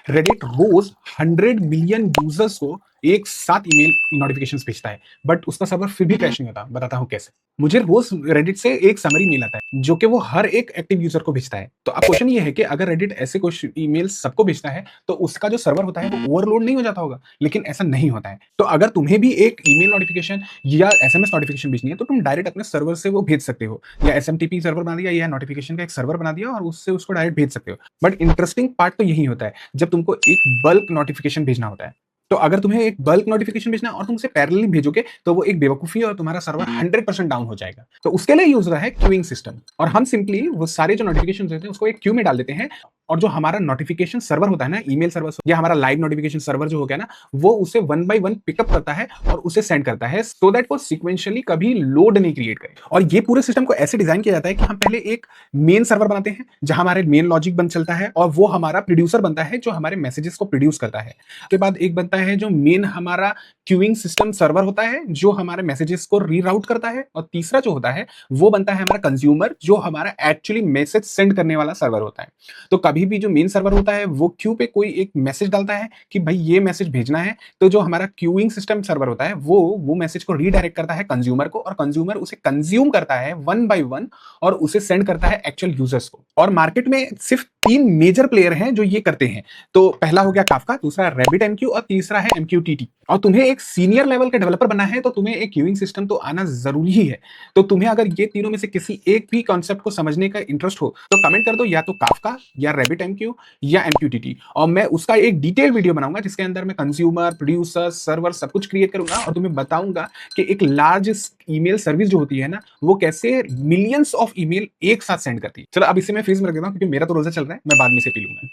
Reddit रोज 100 million users को एक साथ ईमेल नोटिफिकेशंस भेजता है, बट उसका सर्वर फिर भी क्रैश नहीं होता। बताता हूँ कैसे। मुझे रोज रेडिट से एक समरी मेल आता है जो कि वो हर एक एक्टिव यूजर को भेजता है। तो अब क्वेश्चन ये है कि अगर रेडिट ऐसे कुछ ईमेल सबको भेजता है तो उसका जो सर्वर होता है वो ओवरलोड नहीं हो जाता होगा, लेकिन ऐसा नहीं होता है। तो अगर तुम्हें भी एक ईमेल नोटिफिकेशन या एसएमएस नोटिफिकेशन भेजनी है तो तुम डायरेक्ट अपने सर्वर से वो भेज सकते हो, या एसएमटीपी सर्वर बना दिया या नोटिफिकेशन का एक सर्वर बना दिया और उससे उसको डायरेक्ट भेज सकते हो। बट इंटरेस्टिंग पार्ट तो यही होता है जब तुमको एक बल्क नोटिफिकेशन भेजना होता है। तो अगर तुम्हें एक बल्क नोटिफिकेशन भेजना है और तुम उसे पैरेलली भेजोगे तो वो एक बेवकूफी है और तुम्हारा सर्वर 100% डाउन हो जाएगा। तो उसके लिए यूज रहा है क्यूइंग सिस्टम, और हम सिंपली वो सारे जो नोटिफिकेशन होते हैं उसको एक क्यू में डाल देते हैं, और जो हमारा नोटिफिकेशन सर्वर होता है ना, ईमेल सर्वर या हमारा लाइव नोटिफिकेशन सर्वर जो हो गया ना, वो उसे वन बाय वन पिकअप करता है और उसे सेंड करता है, सो दैट वो सीक्वेंशियली कभी लोड नहीं क्रिएट करे। और ये पूरे सिस्टम को ऐसे डिजाइन किया जाता है कि हम पहले एक मेन सर्वर बनाते हैं जहां हमारे मेन लॉजिक बन चलता है, और वो हमारा प्रोड्यूसर बनता है जो हमारे मैसेजेस को प्रोड्यूस करता है। उसके बाद एक बनता है जो मेन हमारा क्यूइंग सिस्टम सर्वर होता है जो हमारे मैसेजेस को रीराउट करता है, और तीसरा जो होता है वो बनता है हमारा कंज्यूमर जो हमारा एक्चुअली मैसेज सेंड करने वाला सर्वर होता है। तो कभी भी जो मेन सर्वर होता है वो क्यू पे कोई एक मैसेज डालता है कि भाई ये मैसेज भेजना है, तो जो हमारा क्यूइंग सिस्टम सर्वर होता है वो मैसेज को रीडायरेक्ट करता है कंज्यूमर को, और कंज्यूमर उसे कंज्यूम करता है वन बाय वन और उसे सेंड करता है एक्चुअल यूजर्स को। और मार्केट में सिर्फ 3 मेजर प्लेयर हैं जो ये करते हैं। तो पहला हो गया काफका, दूसरा रैबिट एमक्यू और तीसरा है एमक्यूटीटी। और तुम्हें एक सीनियर लेवल का डेवलपर बनना है तो तुम्हें एक क्यूइंग सिस्टम तो आना जरूरी ही है। तो तुम्हें अगर ये तीनों में से किसी एक भी कॉन्सेप्ट को समझने का इंटरेस्ट हो तो कमेंट कर दो, या तो काफका या रैबिट एमक्यू या एमक्यूटीटी, और मैं उसका एक डिटेल वीडियो बनाऊंगा जिसके अंदर मैं कंज्यूमर, प्रोड्यूसर, सर्वर सब कुछ क्रिएट करूंगा और तुम्हें बताऊंगा कि एक लार्ज ईमेल सर्विस जो होती है ना, वो कैसे मिलियंस ऑफ ईमेल एक साथ सेंड करती है। चलो अब इसे मैं फ्रीज में रख देता हूँ क्योंकि मेरा तो रोजा चल रहा है, मैं बाद में से पी लूंगा।